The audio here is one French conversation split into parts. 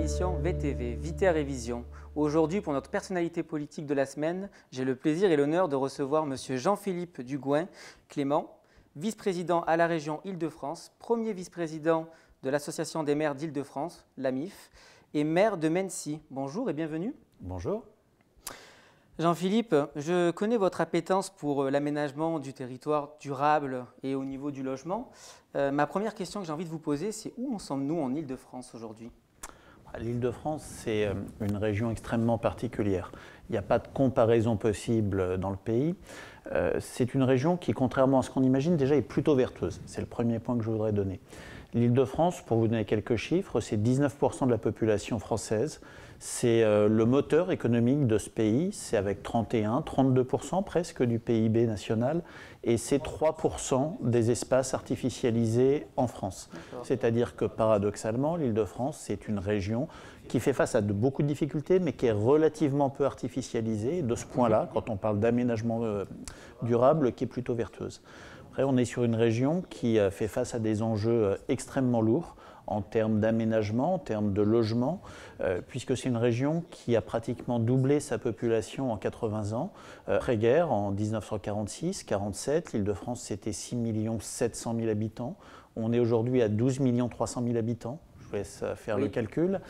l'émission VTV, Vité à Révision. Aujourd'hui, pour notre personnalité politique de la semaine, j'ai le plaisir et l'honneur de recevoir M. Jean-Philippe Dugouin-Clément, vice-président à la région Île-de-France, premier vice-président de l'Association des maires d'Île-de-France, l'AMIF, et maire de Mennecy. Bonjour et bienvenue. Bonjour. Jean-Philippe, je connais votre appétence pour l'aménagement du territoire durable et au niveau du logement. Ma première question que j'ai envie de vous poser, c'est où en sommes-nous en Île-de-France aujourd'hui ? L'Île-de-France, c'est une région extrêmement particulière. Il n'y a pas de comparaison possible dans le pays. C'est une région qui, contrairement à ce qu'on imagine, déjà est plutôt vertueuse. C'est le premier point que je voudrais donner. L'Île-de-France, pour vous donner quelques chiffres, c'est 19% de la population française. C'est le moteur économique de ce pays. C'est avec 32% presque du PIB national. Et c'est 3% des espaces artificialisés en France. C'est-à-dire que paradoxalement, l'Île-de-France, c'est une région qui fait face à beaucoup de difficultés, mais qui est relativement peu artificialisée. Et de ce point-là, quand on parle d'aménagement durable, qui est plutôt vertueuse. Après, on est sur une région qui fait face à des enjeux extrêmement lourds en termes d'aménagement, en termes de logement, puisque c'est une région qui a pratiquement doublé sa population en 80 ans. Après-guerre, en 1946-47, l'Île-de-France, c'était 6 700 000 habitants. On est aujourd'hui à 12 300 000 habitants. Je vous laisse faire le calcul.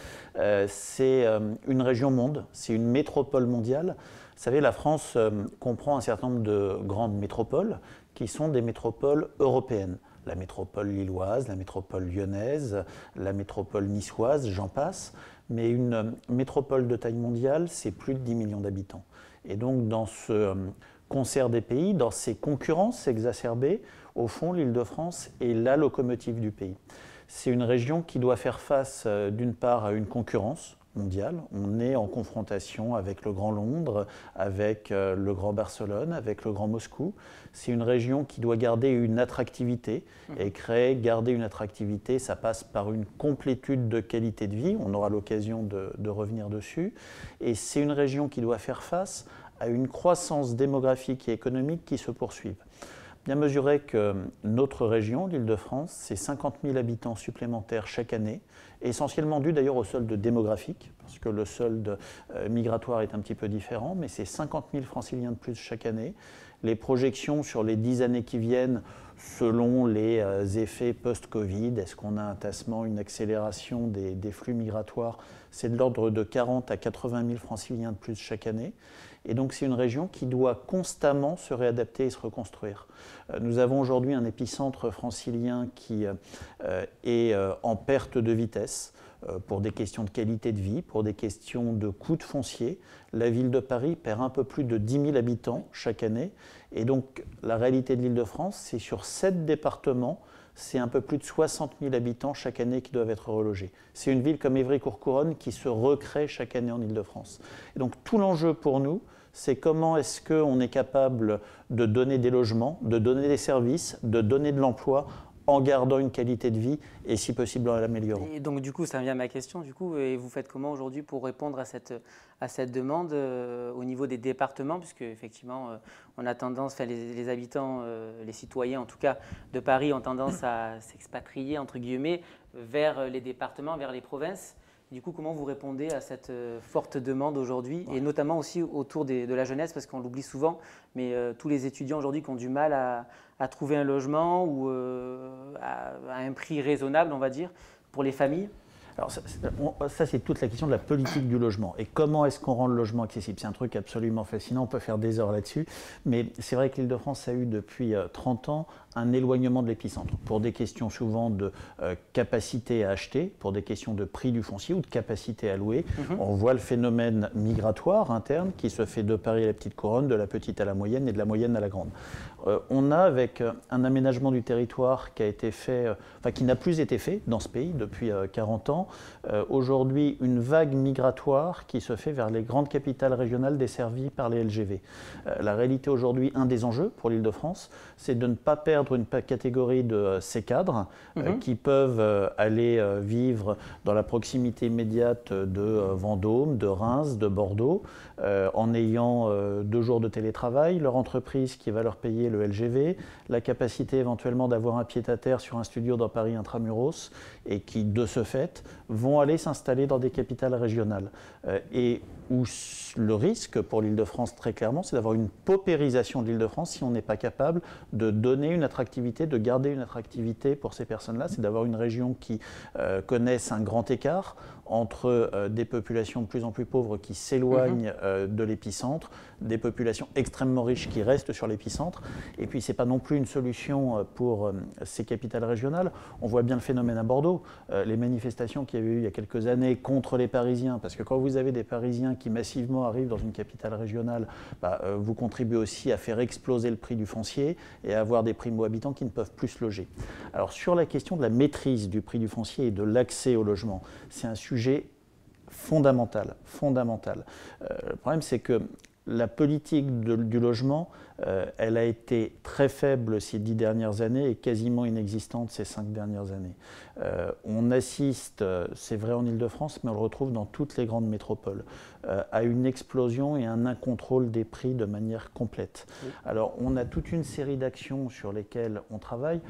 C'est une région monde, c'est une métropole mondiale. Vous savez, la France comprend un certain nombre de grandes métropoles qui sont des métropoles européennes. La métropole lilloise, la métropole lyonnaise, la métropole niçoise, j'en passe. Mais une métropole de taille mondiale, c'est plus de 10 millions d'habitants. Et donc, dans ce concert des pays, dans ces concurrences exacerbées, au fond, l'Île-de-France est la locomotive du pays. C'est une région qui doit faire face, d'une part, à une concurrence mondiale. On est en confrontation avec le Grand Londres, avec le Grand Barcelone, avec le Grand Moscou. C'est une région qui doit garder une attractivité et garder une attractivité, ça passe par une complétude de qualité de vie. On aura l'occasion de revenir dessus. Et c'est une région qui doit faire face à une croissance démographique et économique qui se poursuivent. Bien mesurer que notre région, l'Île-de-France, c'est 50 000 habitants supplémentaires chaque année, essentiellement dû d'ailleurs au solde démographique, parce que le solde migratoire est un petit peu différent, mais c'est 50 000 franciliens de plus chaque année. Les projections sur les 10 années qui viennent, selon les effets post-Covid, est-ce qu'on a un tassement, une accélération des flux migratoires, c'est de l'ordre de 40 à 80 000 franciliens de plus chaque année. Et donc c'est une région qui doit constamment se réadapter et se reconstruire. Nous avons aujourd'hui un épicentre francilien qui est en perte de vitesse pour des questions de qualité de vie, pour des questions de coûts de foncier. La ville de Paris perd un peu plus de 10 000 habitants chaque année. Et donc la réalité de l'Île-de-France, c'est sur 7 départements, c'est un peu plus de 60 000 habitants chaque année qui doivent être relogés. C'est une ville comme Évry-Courcouronnes qui se recrée chaque année en Île-de-France. Et donc tout l'enjeu pour nous, c'est comment est-ce qu'on est capable de donner des logements, de donner des services, de donner de l'emploi en gardant une qualité de vie et si possible en l'améliorant. Et donc du coup, ça vient à ma question, et vous faites comment aujourd'hui pour répondre à cette demande au niveau des départements, puisque effectivement, on a tendance, les habitants, les citoyens en tout cas de Paris ont tendance à s'expatrier entre guillemets vers les départements, vers les provinces. Du coup, comment vous répondez à cette forte demande aujourd'hui, et notamment aussi autour de la jeunesse, parce qu'on l'oublie souvent, mais tous les étudiants aujourd'hui qui ont du mal à trouver un logement ou à un prix raisonnable, on va dire, pour les familles. Alors ça, c'est toute la question de la politique du logement. Et comment est-ce qu'on rend le logement accessible ? C'est un truc absolument fascinant, on peut faire des heures là-dessus. Mais c'est vrai que l'Île-de-France a eu depuis 30 ans un éloignement de l'épicentre, pour des questions souvent de capacité à acheter, pour des questions de prix du foncier ou de capacité à louer. On voit le phénomène migratoire interne qui se fait de Paris à la petite couronne, de la petite à la moyenne et de la moyenne à la grande. On a, avec un aménagement du territoire qui a été fait, qui n'a plus été fait dans ce pays depuis 40 ans, aujourd'hui une vague migratoire qui se fait vers les grandes capitales régionales desservies par les LGV. La réalité aujourd'hui, un des enjeux pour l'Île-de-France, c'est de ne pas perdre une catégorie de ces cadres qui peuvent aller vivre dans la proximité immédiate de Vendôme, de Reims, de Bordeaux, en ayant 2 jours de télétravail, leur entreprise qui va leur payer le LGV, la capacité éventuellement d'avoir un pied-à-terre sur un studio dans Paris intramuros et qui, de ce fait, vont aller s'installer dans des capitales régionales. Et où le risque pour l'Île-de-France, très clairement, c'est d'avoir une paupérisation de l'Île-de-France si on n'est pas capable de donner une attractivité, de garder une attractivité pour ces personnes-là. C'est d'avoir une région qui connaisse un grand écart entre des populations de plus en plus pauvres qui s'éloignent de l'épicentre, des populations extrêmement riches qui restent sur l'épicentre. Et puis, ce n'est pas non plus une solution pour ces capitales régionales. On voit bien le phénomène à Bordeaux. Les manifestations qu'il y avait eu il y a quelques années contre les Parisiens, parce que quand vous avez des Parisiens qui massivement arrivent dans une capitale régionale, vous contribuez aussi à faire exploser le prix du foncier et à avoir des primo-habitants qui ne peuvent plus se loger. Alors, sur la question de la maîtrise du prix du foncier et de l'accès au logement, c'est un sujet fondamental. Le problème, c'est que la politique du logement, elle a été très faible ces 10 dernières années et quasiment inexistante ces 5 dernières années. On assiste, c'est vrai en Île-de-France, mais on le retrouve dans toutes les grandes métropoles, à une explosion et un incontrôle des prix de manière complète. Oui. Alors, on a toute une série d'actions sur lesquelles on travaille.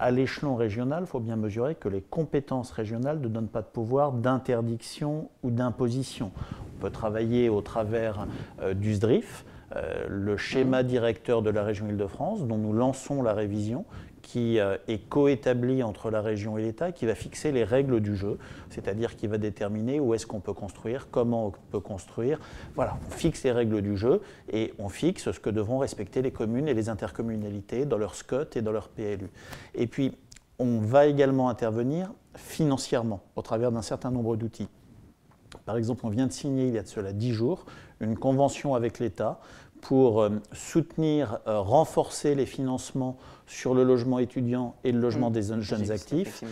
À l'échelon régional, il faut bien mesurer que les compétences régionales ne donnent pas de pouvoir d'interdiction ou d'imposition. On peut travailler au travers du SDRIF, le schéma directeur de la région Île-de-France, dont nous lançons la révision, qui est coétabli entre la région et l'État, qui va fixer les règles du jeu, c'est-à-dire qui va déterminer où est-ce qu'on peut construire, comment on peut construire. Voilà, on fixe les règles du jeu et on fixe ce que devront respecter les communes et les intercommunalités dans leur SCOT et dans leur PLU. Et puis, on va également intervenir financièrement au travers d'un certain nombre d'outils. Par exemple, on vient de signer, il y a de cela 10 jours, une convention avec l'État pour soutenir, renforcer les financements sur le logement étudiant et le logement des jeunes actifs.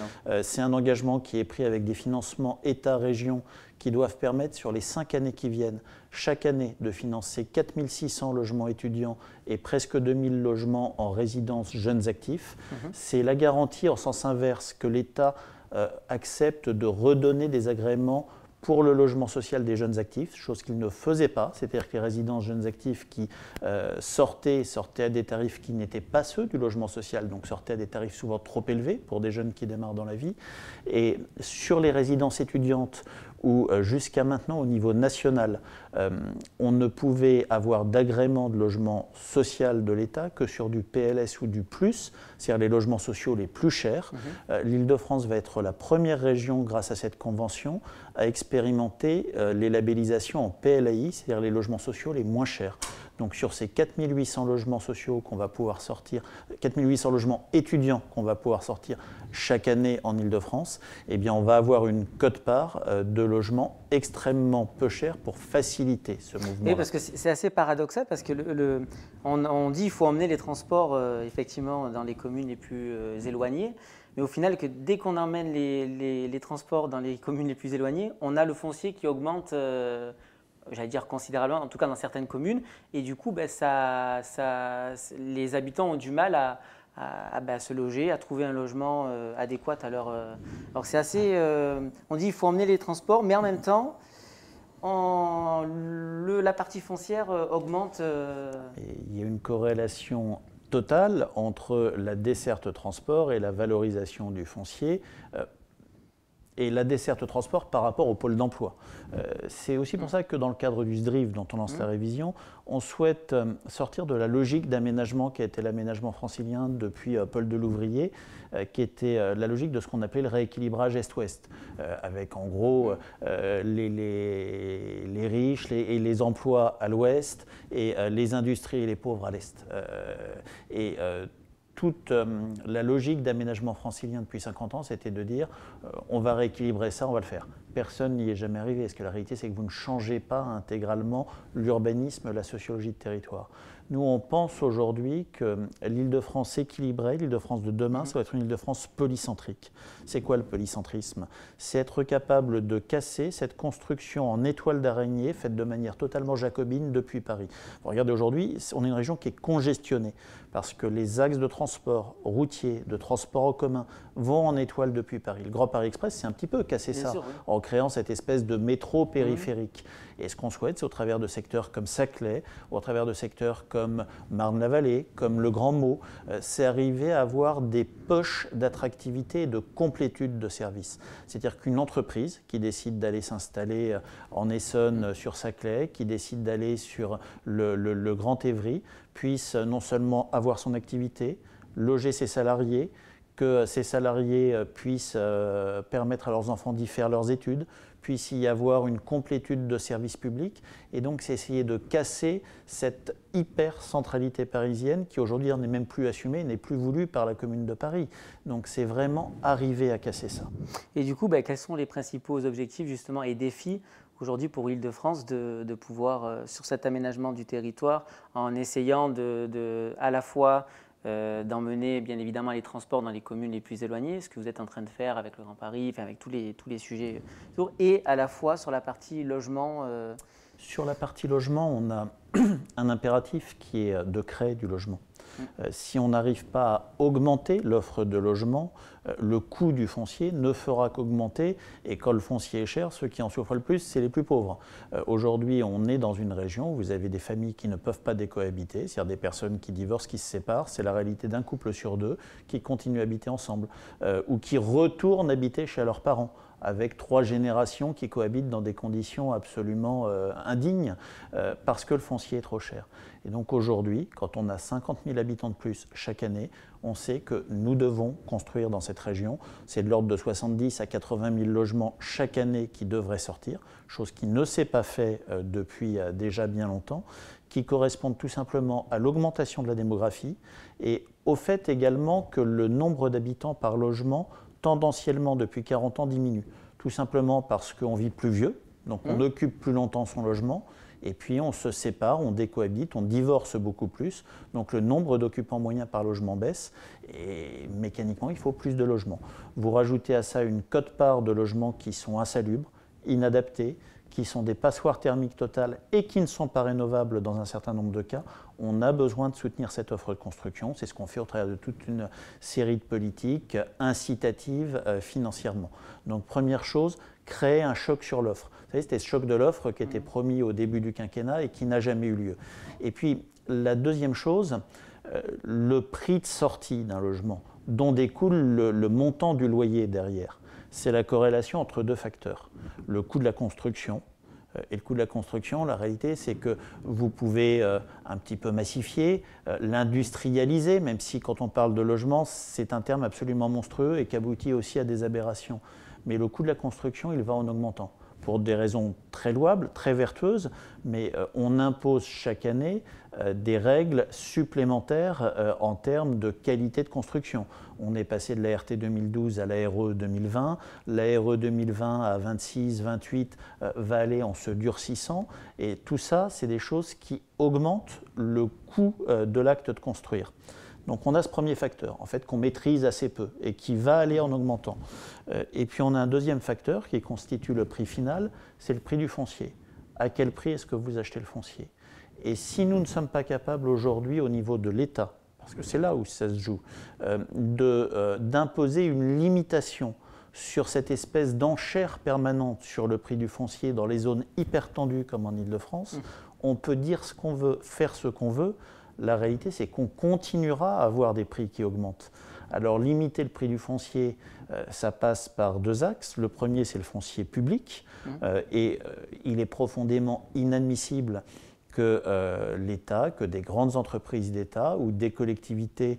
C'est un engagement qui est pris avec des financements État-région qui doivent permettre sur les 5 années qui viennent, chaque année, de financer 4 600 logements étudiants et presque 2 000 logements en résidence jeunes actifs. C'est la garantie en sens inverse que l'État accepte de redonner des agréments pour le logement social des jeunes actifs, chose qu'il ne faisait pas, c'est-à-dire que les résidences jeunes actifs qui sortaient à des tarifs qui n'étaient pas ceux du logement social, donc sortaient à des tarifs souvent trop élevés pour des jeunes qui démarrent dans la vie. Et sur les résidences étudiantes, où jusqu'à maintenant, au niveau national, on ne pouvait avoir d'agrément de logement social de l'État que sur du PLS ou du plus, c'est-à-dire les logements sociaux les plus chers. L'Île-de-France va être la première région, grâce à cette convention, à expérimenter les labellisations en PLAI, c'est-à-dire les logements sociaux les moins chers. Donc sur ces 4 800 logements sociaux qu'on va pouvoir sortir, 4 800 logements étudiants qu'on va pouvoir sortir chaque année en Île-de-France, eh bien on va avoir une quote-part de logements extrêmement peu chers pour faciliter ce mouvement. Oui, parce que c'est assez paradoxal, parce que on dit qu'il faut emmener les transports effectivement dans les communes les plus éloignées, mais au final, que dès qu'on emmène les transports dans les communes les plus éloignées, on a le foncier qui augmente j'allais dire considérablement, en tout cas dans certaines communes, et du coup, les habitants ont du mal à se loger, à trouver un logement adéquat à leur... Alors c'est assez... on dit qu'il faut emmener les transports, mais en même temps, la partie foncière augmente. Il y a une corrélation totale entre la desserte transport et la valorisation du foncier. Et la desserte transport par rapport au pôle d'emploi. C'est aussi pour ça que dans le cadre du SDRIF, dont on lance la révision, on souhaite sortir de la logique d'aménagement qui a été l'aménagement francilien depuis Paul Delouvrier, qui était la logique de ce qu'on appelait le rééquilibrage Est-Ouest, avec en gros les riches et les emplois à l'Ouest et les industries et les pauvres à l'Est. Toute la logique d'aménagement francilien depuis 50 ans, c'était de dire on va rééquilibrer ça, on va le faire. Personne n'y est jamais arrivé, parce que la réalité, c'est que vous ne changez pas intégralement l'urbanisme, la sociologie de territoire. Nous, on pense aujourd'hui que l'Île-de-France équilibrée, l'Île-de-France de demain, ça va être une Île-de-France polycentrique. C'est quoi le polycentrisme? C'est être capable de casser cette construction en étoile d'araignée faite de manière totalement jacobine depuis Paris. Regardez, aujourd'hui, on est une région qui est congestionnée parce que les axes de transport routier, de transport en commun vont en étoile depuis Paris. Le Grand Paris Express, c'est un petit peu casser ça, en créant cette espèce de métro périphérique. Et ce qu'on souhaite, c'est au travers de secteurs comme Saclay, ou au travers de secteurs comme Marne-la-Vallée, comme le Grand Mot, c'est arriver à avoir des poches d'attractivité et de complétude de services. C'est-à-dire qu'une entreprise qui décide d'aller s'installer en Essonne sur Saclay, qui décide d'aller sur le Grand Évry, puisse non seulement avoir son activité, loger ses salariés, que ces salariés puissent permettre à leurs enfants d'y faire leurs études, puisse y avoir une complétude de services publics. Et donc, c'est essayer de casser cette hyper-centralité parisienne qui aujourd'hui n'est même plus assumée, n'est plus voulue par la Commune de Paris. Donc, c'est vraiment arriver à casser ça. Et du coup, quels sont les principaux objectifs justement et défis aujourd'hui pour Île-de-France de pouvoir, sur cet aménagement du territoire, en essayant à la fois d'emmener bien évidemment les transports dans les communes les plus éloignées, ce que vous êtes en train de faire avec le Grand Paris, enfin, avec tous les sujets autour, et à la fois sur la partie logement. Sur la partie logement, on a un impératif qui est de créer du logement. Si on n'arrive pas à augmenter l'offre de logement, le coût du foncier ne fera qu'augmenter, et quand le foncier est cher, ceux qui en souffrent le plus, c'est les plus pauvres. Aujourd'hui, on est dans une région où vous avez des familles qui ne peuvent pas décohabiter, c'est-à-dire des personnes qui divorcent, qui se séparent, c'est la réalité d'un couple sur deux qui continue à habiter ensemble, ou qui retournent habiter chez leurs parents, avec 3 générations qui cohabitent dans des conditions absolument indignes, parce que le foncier est trop cher. Et donc aujourd'hui, quand on a 50 000 habitants de plus chaque année, on sait que nous devons construire dans cette région. C'est de l'ordre de 70 à 80 000 logements chaque année qui devraient sortir, chose qui ne s'est pas fait depuis déjà bien longtemps, qui correspondent tout simplement à l'augmentation de la démographie et au fait également que le nombre d'habitants par logement, tendanciellement depuis 40 ans, diminue. Tout simplement parce qu'on vit plus vieux, donc on occupe plus longtemps son logement, et puis on se sépare, on décohabite, on divorce beaucoup plus, donc le nombre d'occupants moyens par logement baisse, et mécaniquement il faut plus de logements. Vous rajoutez à ça une quote-part de logements qui sont insalubres, inadaptés, qui sont des passoires thermiques totales et qui ne sont pas rénovables dans un certain nombre de cas, on a besoin de soutenir cette offre de construction. C'est ce qu'on fait au travers de toute une série de politiques incitatives financièrement. Donc première chose, créer un choc sur l'offre. Vous savez, c'était ce choc de l'offre qui était promis au début du quinquennat et qui n'a jamais eu lieu. Et puis la deuxième chose, le prix de sortie d'un logement, dont découle le montant du loyer derrière. C'est la corrélation entre 2 facteurs. Le coût de la construction. Et le coût de la construction, la réalité, c'est que vous pouvez un petit peu massifier, l'industrialiser, même si quand on parle de logement, c'est un terme absolument monstrueux et qui aboutit aussi à des aberrations. Mais le coût de la construction, il va en augmentant. Pour des raisons très louables, très vertueuses, mais on impose chaque année des règles supplémentaires en termes de qualité de construction. On est passé de la RT 2012 à la RE 2020. La RE 2020 à 26, 28 va aller en se durcissant. Et tout ça, c'est des choses qui augmentent le coût de l'acte de construire. Donc on a ce premier facteur, en fait, qu'on maîtrise assez peu et qui va aller en augmentant. Et puis on a un deuxième facteur qui constitue le prix final, c'est le prix du foncier. À quel prix est-ce que vous achetez le foncier? Et si nous ne sommes pas capables aujourd'hui au niveau de l'État, parce que c'est là où ça se joue, d'imposer une limitation sur cette espèce d'enchère permanente sur le prix du foncier dans les zones hyper tendues comme en Île-de-France, on peut dire ce qu'on veut, faire ce qu'on veut. La réalité, c'est qu'on continuera à avoir des prix qui augmentent. Alors, limiter le prix du foncier, ça passe par 2 axes. Le premier, c'est le foncier public. Il est profondément inadmissible que l'État, que des grandes entreprises d'État ou des collectivités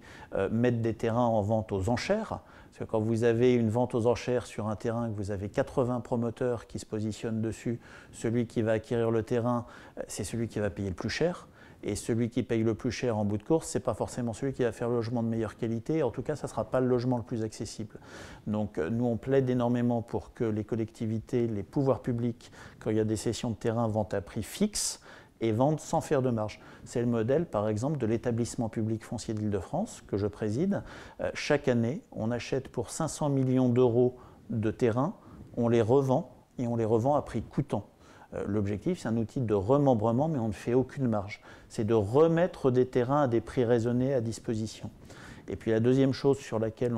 mettent des terrains en vente aux enchères. Parce que quand vous avez une vente aux enchères sur un terrain, que vous avez 80 promoteurs qui se positionnent dessus, celui qui va acquérir le terrain, c'est celui qui va payer le plus cher. Et celui qui paye le plus cher en bout de course, ce n'est pas forcément celui qui va faire le logement de meilleure qualité. En tout cas, ça ne sera pas le logement le plus accessible. Donc nous, on plaide énormément pour que les collectivités, les pouvoirs publics, quand il y a des cessions de terrain, vendent à prix fixe et vendent sans faire de marge. C'est le modèle, par exemple, de l'établissement public foncier d'Île-de-France, que je préside. Chaque année, on achète pour 500 millions d'euros de terrains, on les revend et on les revend à prix coûtant. L'objectif, c'est un outil de remembrement, mais on ne fait aucune marge. C'est de remettre des terrains à des prix raisonnés à disposition. Et puis la deuxième chose sur laquelle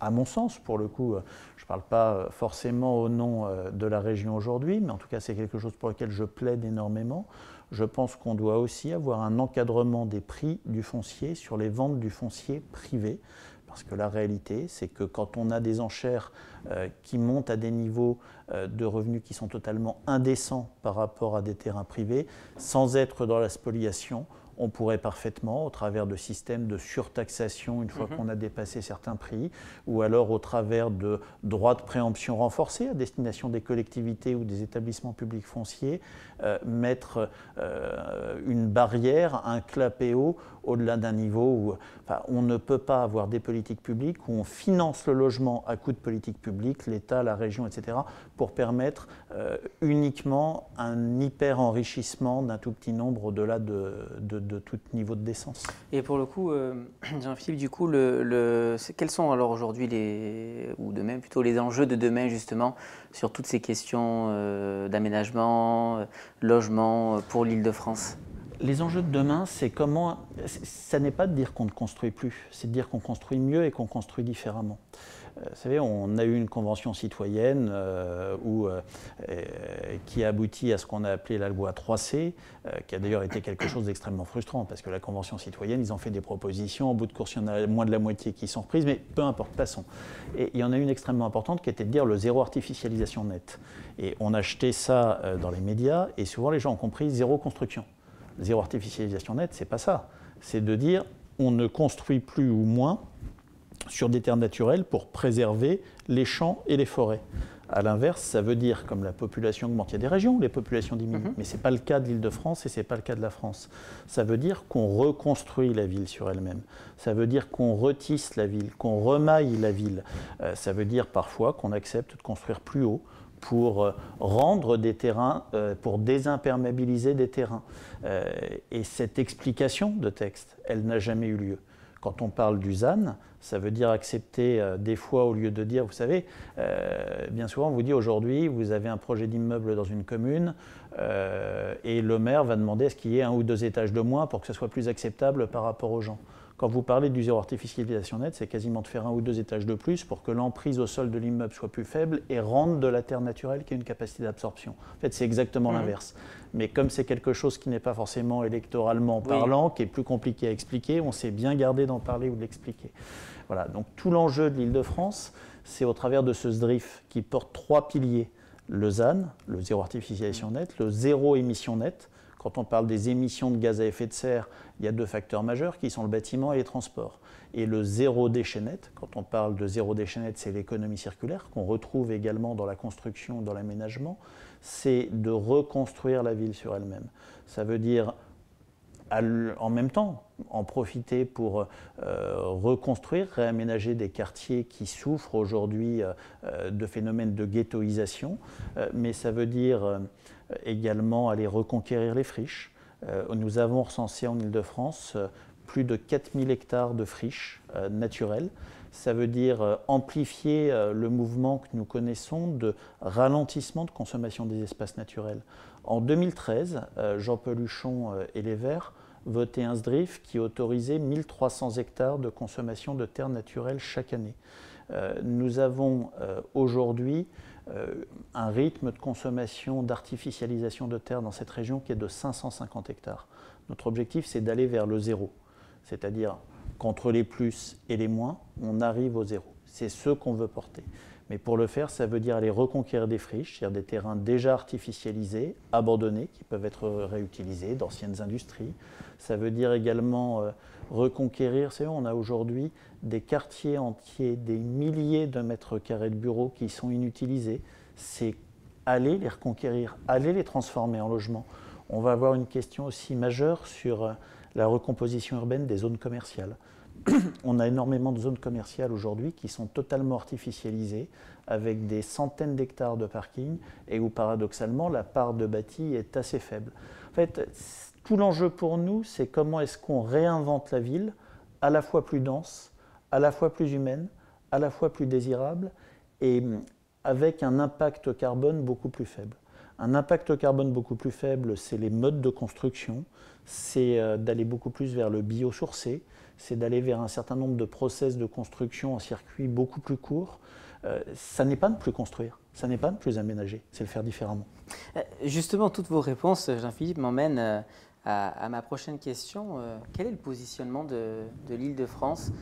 à mon sens, pour le coup, je ne parle pas forcément au nom de la région aujourd'hui, mais en tout cas c'est quelque chose pour lequel je plaide énormément, je pense qu'on doit aussi avoir un encadrement des prix du foncier sur les ventes du foncier privé. Parce que la réalité, c'est que quand on a des enchères qui montent à des niveaux de revenus qui sont totalement indécents par rapport à des terrains privés, sans être dans la spoliation, on pourrait parfaitement, au travers de systèmes de surtaxation une fois qu'on a dépassé certains prix, ou alors au travers de droits de préemption renforcés à destination des collectivités ou des établissements publics fonciers, mettre une barrière, un clapéo au-delà d'un niveau où on ne peut pas avoir des politiques publiques où on finance le logement à coût de politiques publiques, l'État, la région, etc., pour permettre uniquement un hyper-enrichissement d'un tout petit nombre au-delà de tout niveau de décence. Et pour le coup, Jean-Philippe, du coup, quels sont alors aujourd'hui ou demain plutôt les enjeux de demain justement sur toutes ces questions d'aménagement, logement pour l'Île-de-France? Les enjeux de demain, c'est comment. Ça n'est pas de dire qu'on ne construit plus, c'est de dire qu'on construit mieux et qu'on construit différemment. Vous savez, on a eu une convention citoyenne qui a abouti à ce qu'on a appelé la loi 3C, qui a d'ailleurs été quelque chose d'extrêmement frustrant, parce que la convention citoyenne, ils ont fait des propositions, au bout de course, il y en a moins de la moitié qui sont reprises, mais peu importe, passons. Et il y en a une extrêmement importante qui était de dire le zéro artificialisation nette. Et on a jeté ça dans les médias, et souvent les gens ont compris zéro construction. Zéro artificialisation nette, c'est pas ça. C'est de dire on ne construit plus ou moins sur des terres naturelles pour préserver les champs et les forêts. À l'inverse, ça veut dire, comme la population augmente, il y a des régions où les populations diminuent, mais ce n'est pas le cas de l'Île-de-France et ce n'est pas le cas de la France. Ça veut dire qu'on reconstruit la ville sur elle-même. Ça veut dire qu'on retisse la ville, qu'on remaille la ville. Ça veut dire parfois qu'on accepte de construire plus haut, pour rendre des terrains, pour désimperméabiliser des terrains. Et cette explication de texte, elle n'a jamais eu lieu. Quand on parle du ZAN, ça veut dire accepter des fois, au lieu de dire, vous savez, bien souvent on vous dit aujourd'hui, vous avez un projet d'immeuble dans une commune et le maire va demander à ce qu'il y ait 1 ou 2 étages de moins pour que ce soit plus acceptable par rapport aux gens. Quand vous parlez du zéro artificialisation nette, c'est quasiment de faire 1 ou 2 étages de plus pour que l'emprise au sol de l'immeuble soit plus faible et rende de la terre naturelle qui a une capacité d'absorption. En fait, c'est exactement l'inverse. Mais comme c'est quelque chose qui n'est pas forcément électoralement parlant, qui est plus compliqué à expliquer, on s'est bien gardé d'en parler ou de l'expliquer. Voilà, donc tout l'enjeu de l'Île-de-France, c'est au travers de ce SDRIF qui porte 3 piliers. Le ZAN, le zéro artificialisation nette, le zéro émission nette. Quand on parle des émissions de gaz à effet de serre, il y a 2 facteurs majeurs qui sont le bâtiment et les transports. Et le zéro déchet net, quand on parle de zéro déchet net, c'est l'économie circulaire qu'on retrouve également dans la construction, dans l'aménagement, c'est de reconstruire la ville sur elle-même. Ça veut dire en même temps en profiter pour reconstruire, réaménager des quartiers qui souffrent aujourd'hui de phénomènes de ghettoisation, mais ça veut dire également aller reconquérir les friches. Nous avons recensé en Île-de-France plus de 4000 hectares de friches naturelles. Ça veut dire amplifier le mouvement que nous connaissons de ralentissement de consommation des espaces naturels. En 2013, Jean-Paul Huchon et les Verts votaient un SDRIF qui autorisait 1300 hectares de consommation de terres naturelles chaque année. Nous avons aujourd'hui un rythme de consommation, d'artificialisation de terres dans cette région qui est de 550 hectares. Notre objectif, c'est d'aller vers le zéro, c'est-à-dire qu'entre les plus et les moins, on arrive au zéro. C'est ce qu'on veut porter. Mais pour le faire, ça veut dire aller reconquérir des friches, c'est-à-dire des terrains déjà artificialisés, abandonnés, qui peuvent être réutilisés, d'anciennes industries. Ça veut dire également reconquérir, c'est vrai, on a aujourd'hui des quartiers entiers, des milliers de mètres carrés de bureaux qui sont inutilisés. C'est aller les reconquérir, aller les transformer en logements. On va avoir une question aussi majeure sur la recomposition urbaine des zones commerciales. On a énormément de zones commerciales aujourd'hui qui sont totalement artificialisées, avec des centaines d'hectares de parking, et où paradoxalement la part de bâti est assez faible. En fait, tout l'enjeu pour nous, c'est comment est-ce qu'on réinvente la ville, à la fois plus dense, à la fois plus humaine, à la fois plus désirable, et avec un impact carbone beaucoup plus faible. Un impact carbone beaucoup plus faible, c'est les modes de construction, c'est d'aller beaucoup plus vers le biosourcé, c'est d'aller vers un certain nombre de process de construction en circuit beaucoup plus courts. Ça n'est pas ne plus construire, ça n'est pas ne plus aménager, c'est le faire différemment. Justement, toutes vos réponses, Jean-Philippe, m'emmènent à ma prochaine question. Quel est le positionnement de l'Île-de-France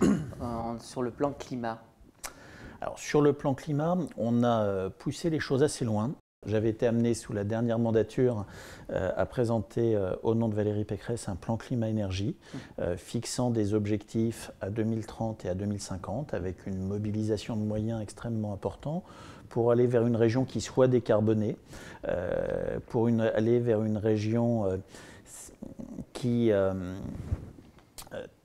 sur le plan climat? Alors, sur le plan climat, on a poussé les choses assez loin. J'avais été amené sous la dernière mandature à présenter au nom de Valérie Pécresse un plan climat-énergie fixant des objectifs à 2030 et à 2050 avec une mobilisation de moyens extrêmement importants pour aller vers une région qui soit décarbonée, aller vers une région qui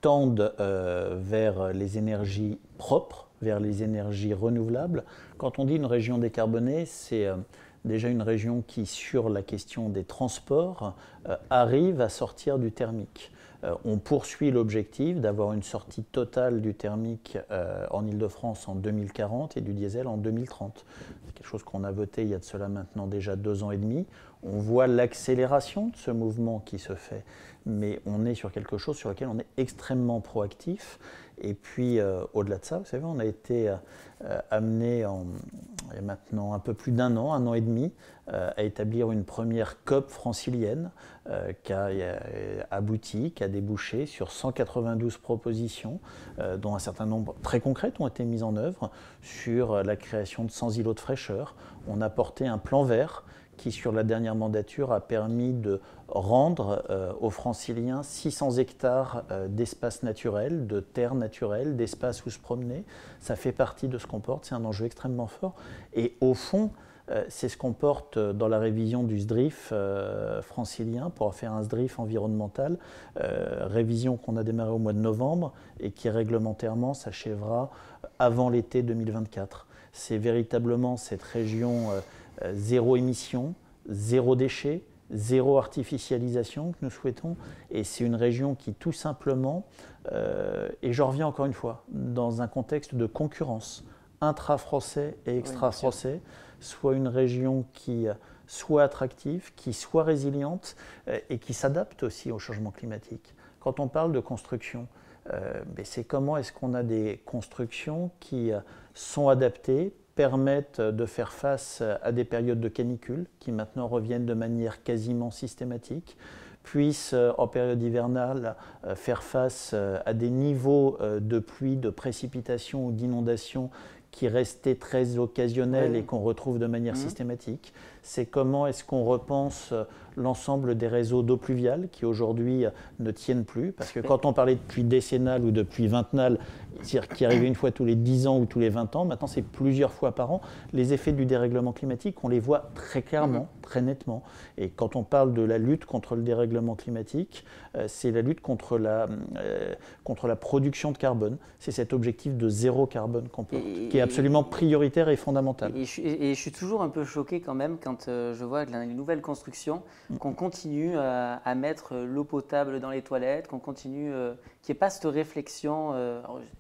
tende vers les énergies propres, vers les énergies renouvelables. Quand on dit une région décarbonée, c'est déjà une région qui, sur la question des transports, arrive à sortir du thermique. On poursuit l'objectif d'avoir une sortie totale du thermique en Île-de-France en 2040 et du diesel en 2030. C'est quelque chose qu'on a voté il y a de cela maintenant déjà 2 ans et demi. On voit l'accélération de ce mouvement qui se fait, mais on est sur quelque chose sur lequel on est extrêmement proactif. Et puis, au-delà de ça, vous savez, on a été amené il y a maintenant un peu plus d'1 an, 1 an et demi, à établir une première COP francilienne qui a abouti, qui a débouché sur 192 propositions, dont un certain nombre très concrètes ont été mises en œuvre sur la création de 100 îlots de fraîcheur. On a porté un plan vert qui, sur la dernière mandature, a permis de rendre aux Franciliens 600 hectares d'espaces naturels, de terres naturelles, d'espaces où se promener. Ça fait partie de ce qu'on porte, c'est un enjeu extrêmement fort. Et au fond, c'est ce qu'on porte dans la révision du SDRIF francilien pour faire un SDRIF environnemental, révision qu'on a démarrée au mois de novembre et qui réglementairement s'achèvera avant l'été 2024. C'est véritablement cette région zéro émission, zéro déchet, zéro artificialisation que nous souhaitons. Et c'est une région qui tout simplement, et je reviens encore une fois, dans un contexte de concurrence intra-français et extra-français, soit une région qui soit attractive, qui soit résiliente et qui s'adapte aussi au changement climatique. Quand on parle de construction, c'est comment est-ce qu'on a des constructions qui sont adaptées, permettent de faire face à des périodes de canicule qui maintenant reviennent de manière quasiment systématique, puissent en période hivernale faire face à des niveaux de pluie, de précipitation ou d'inondation qui restaient très occasionnels et qu'on retrouve de manière systématique. C'est comment est-ce qu'on repense l'ensemble des réseaux d'eau pluviale qui aujourd'hui ne tiennent plus. Parce que quand on parlait de pluie décennale ou de pluie vingtenale, c'est-à-dire qui arrivait une fois tous les 10 ans ou tous les 20 ans, maintenant c'est plusieurs fois par an. Les effets du dérèglement climatique, on les voit très clairement, très nettement. Et quand on parle de la lutte contre le dérèglement climatique, c'est la lutte contre la production de carbone. C'est cet objectif de zéro carbone qu'on porte, qui est absolument prioritaire et fondamental. Et je suis toujours un peu choqué quand même quand je vois que les nouvelles constructions, qu'on continue à mettre l'eau potable dans les toilettes, qu'on continue, qu'il n'y ait pas cette réflexion,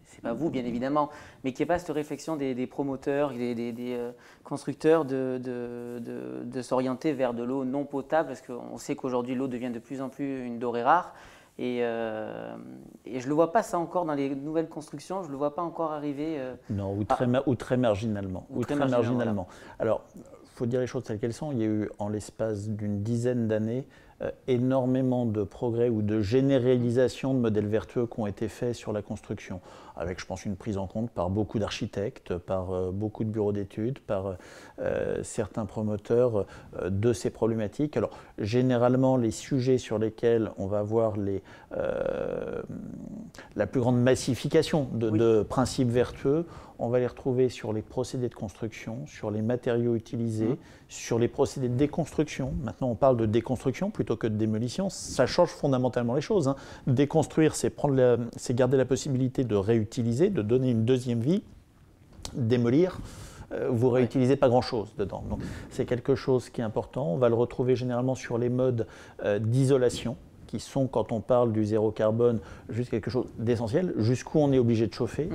c'est pas vous bien évidemment, mais qu'il n'y ait pas cette réflexion des promoteurs, des constructeurs de s'orienter vers de l'eau non potable, parce qu'on sait qu'aujourd'hui l'eau devient de plus en plus une denrée rare. Et je ne le vois pas ça encore dans les nouvelles constructions, je ne le vois pas encore arriver. Non, ou très marginalement. Voilà. Alors, il faut dire les choses telles qu'elles sont. Il y a eu, en l'espace d'une dizaine d'années, énormément de progrès ou de généralisation de modèles vertueux qui ont été faits sur la construction, avec, je pense, une prise en compte par beaucoup d'architectes, par beaucoup de bureaux d'études, par certains promoteurs de ces problématiques. Alors, généralement, les sujets sur lesquels on va avoir la plus grande massification de principes vertueux, on va les retrouver sur les procédés de construction, sur les matériaux utilisés, sur les procédés de déconstruction. Maintenant, on parle de déconstruction plutôt que de démolition. Ça change fondamentalement les choses. Déconstruire, c'est garder la possibilité de réutiliser, de donner une deuxième vie. Démolir, vous réutilisez pas grand-chose dedans. Donc, c'est quelque chose qui est important. On va le retrouver généralement sur les modes d'isolation, qui sont, quand on parle du zéro carbone, juste quelque chose d'essentiel, jusqu'où on est obligé de chauffer,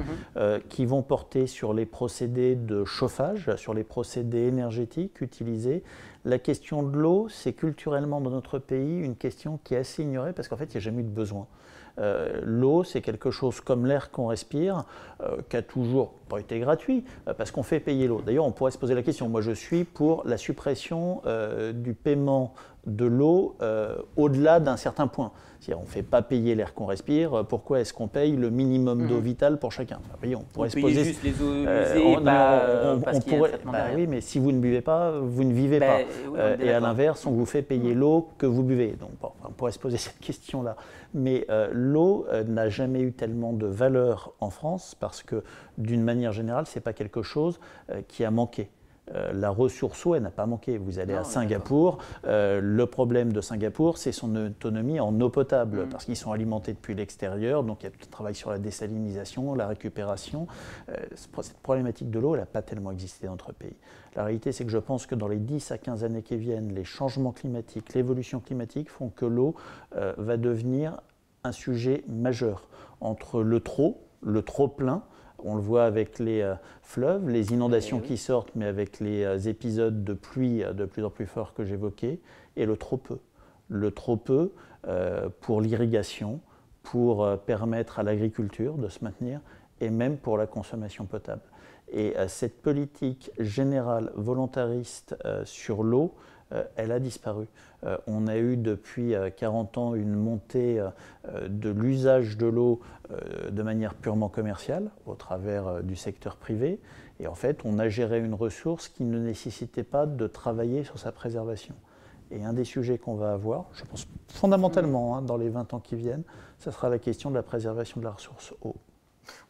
qui vont porter sur les procédés de chauffage, sur les procédés énergétiques utilisés, La question de l'eau, c'est culturellement dans notre pays une question qui est assez ignorée parce qu'en fait, il n'y a jamais eu de besoin. L'eau, c'est quelque chose comme l'air qu'on respire, qui a toujours pas été gratuit, parce qu'on fait payer l'eau. D'ailleurs, on pourrait se poser la question, moi je suis pour la suppression du paiement de l'eau au-delà d'un certain point. C'est-à-dire, on ne fait pas payer l'air qu'on respire, pourquoi est-ce qu'on paye le minimum d'eau vitale pour chacun? Enfin, voyez, on pourrait se poser juste les eaux usées, parce qu'il y a un traitement derrière. Oui, mais si vous ne buvez pas, vous ne vivez pas. Oui, et à l'inverse, on vous fait payer l'eau que vous buvez. Donc, bon, on pourrait se poser cette question-là. Mais l'eau n'a jamais eu tellement de valeur en France parce que, d'une manière générale, ce n'est pas quelque chose qui a manqué. La ressource eau, elle n'a pas manqué. Vous allez à Singapour, le problème de Singapour, c'est son autonomie en eau potable, parce qu'ils sont alimentés depuis l'extérieur, donc il y a tout un travail sur la désalinisation, la récupération. Cette problématique de l'eau, elle n'a pas tellement existé dans notre pays. La réalité, c'est que je pense que dans les 10 à 15 années qui viennent, les changements climatiques, l'évolution climatique font que l'eau va devenir un sujet majeur. Entre le trop plein, on le voit avec les fleuves, les inondations qui sortent, mais avec les épisodes de pluie de plus en plus forts que j'évoquais, et le trop peu. Le trop peu pour l'irrigation, pour permettre à l'agriculture de se maintenir, et même pour la consommation potable. Et cette politique générale volontariste sur l'eau, elle a disparu. On a eu depuis 40 ans une montée de l'usage de l'eau de manière purement commerciale au travers du secteur privé. Et en fait, on a géré une ressource qui ne nécessitait pas de travailler sur sa préservation. Et un des sujets qu'on va avoir, je pense fondamentalement dans les 20 ans qui viennent, ce sera la question de la préservation de la ressource eau.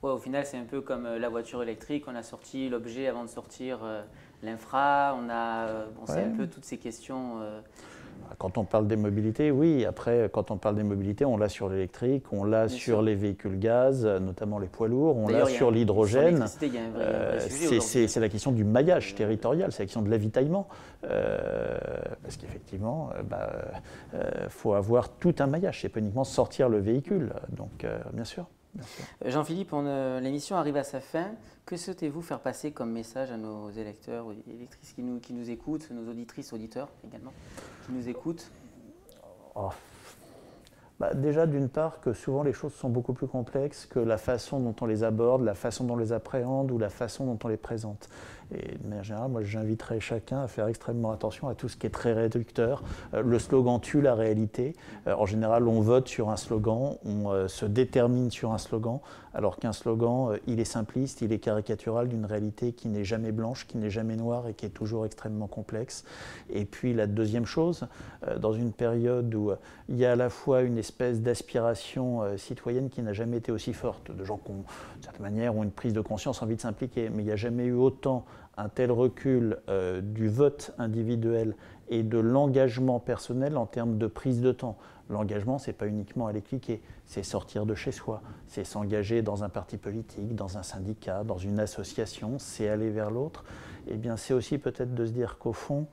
Ouais, au final, c'est un peu comme la voiture électrique. On a sorti l'objet avant de sortir l'infra. C'est un peu toutes ces questions. Quand on parle des mobilités, oui. Après, quand on parle des mobilités, on l'a sur l'électrique, on l'a sur les véhicules gaz, notamment les pois lourds, on l'a sur l'hydrogène. C'est la question du maillage territorial, c'est la question de l'avitaillement. Parce qu'effectivement, faut avoir tout un maillage. C'est pas uniquement sortir le véhicule. Donc, bien sûr. Jean-Philippe, l'émission arrive à sa fin. Que souhaitez-vous faire passer comme message à nos électeurs ou électrices qui nous écoutent, nos auditrices, auditeurs également, qui nous écoutent? Déjà, d'une part, que souvent les choses sont beaucoup plus complexes que la façon dont on les aborde, la façon dont on les appréhende ou la façon dont on les présente. Et de manière générale, moi j'inviterais chacun à faire extrêmement attention à tout ce qui est très réducteur. Le slogan tue la réalité. En général, on vote sur un slogan, on se détermine sur un slogan, alors qu'un slogan, il est simpliste, il est caricatural d'une réalité qui n'est jamais blanche, qui n'est jamais noire et qui est toujours extrêmement complexe. Et puis la deuxième chose, dans une période où il y a à la fois une espèce d'aspiration citoyenne qui n'a jamais été aussi forte, de gens qui, d'une certaine manière, ont une prise de conscience, envie de s'impliquer, mais il n'y a jamais eu autant un tel recul du vote individuel et de l'engagement personnel en termes de prise de temps. L'engagement, ce n'est pas uniquement aller cliquer, c'est sortir de chez soi, c'est s'engager dans un parti politique, dans un syndicat, dans une association, c'est aller vers l'autre. Eh bien, c'est aussi peut-être de se dire qu'au fond,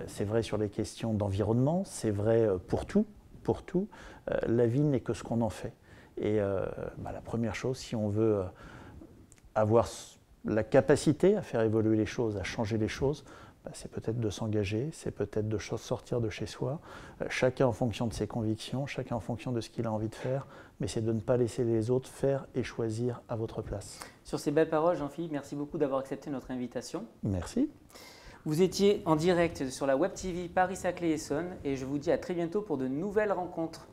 c'est vrai sur les questions d'environnement, c'est vrai pour tout, la vie n'est que ce qu'on en fait. Et la première chose, si on veut avoir la capacité à faire évoluer les choses, à changer les choses, c'est peut-être de s'engager, c'est peut-être de sortir de chez soi, chacun en fonction de ses convictions, chacun en fonction de ce qu'il a envie de faire, mais c'est de ne pas laisser les autres faire et choisir à votre place. Sur ces belles paroles, Jean-Philippe, merci beaucoup d'avoir accepté notre invitation. Merci. Vous étiez en direct sur la Web TV Paris-Saclay-Essonne et je vous dis à très bientôt pour de nouvelles rencontres.